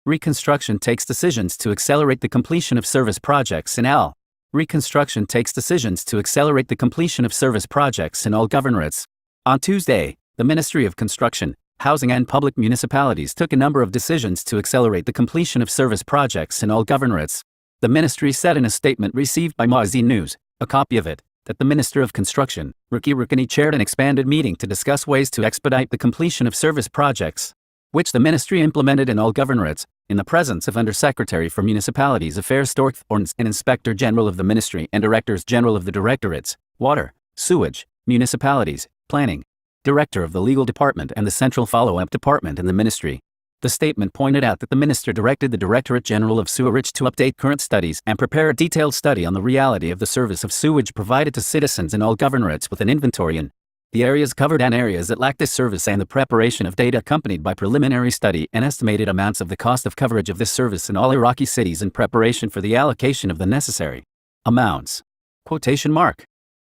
Reconstruction takes decisions to accelerate the completion of service projects in L. Reconstruction takes decisions to accelerate the completion of service projects in all governorates. On Tuesday, the Ministry of Construction, Housing and Public Municipalities took a number of decisions to accelerate the completion of service projects in all governorates. The ministry said in a statement received by Magazine News, a copy of it, that the Minister of Construction, Reconstruction, chaired an expanded meeting to discuss ways to expedite the completion of service projects, which the ministry implemented in all governorates, in the presence of Undersecretary for Municipalities Affairs Stork Thorns and Inspector General of the Ministry and Directors General of the Directorates, Water, Sewage, Municipalities, Planning, Director of the Legal Department and the Central Follow-up Department in the Ministry. The statement pointed out that the Minister directed the Directorate General of Sewerage to update current studies and prepare a detailed study on the reality of the service of sewage provided to citizens in all governorates with an inventory in the areas covered and areas that lack this service and the preparation of data accompanied by preliminary study and estimated amounts of the cost of coverage of this service in all Iraqi cities in preparation for the allocation of the necessary amounts.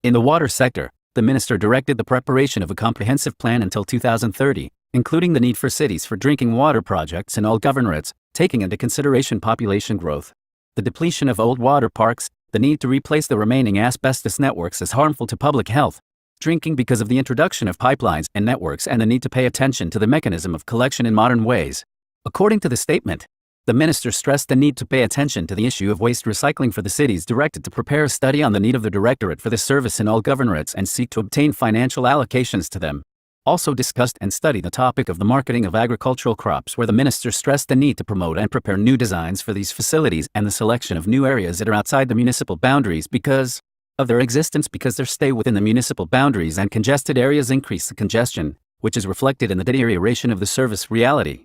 In the water sector, the Minister directed the preparation of a comprehensive plan until 2030, including the need for cities for drinking water projects in all governorates, taking into consideration population growth, the depletion of old water parks, the need to replace the remaining asbestos networks as harmful to public health, drinking because of the introduction of pipelines and networks, and the need to pay attention to the mechanism of collection in modern ways. According to the statement, the minister stressed the need to pay attention to the issue of waste recycling for the cities, directed to prepare a study on the need of the Directorate for this service in all governorates and seek to obtain financial allocations to them. Also discussed and studied the topic of the marketing of agricultural crops, where the minister stressed the need to promote and prepare new designs for these facilities and the selection of new areas that are outside the municipal boundaries because of their existence, because their stay within the municipal boundaries and congested areas increase the congestion, which is reflected in the deterioration of the service reality.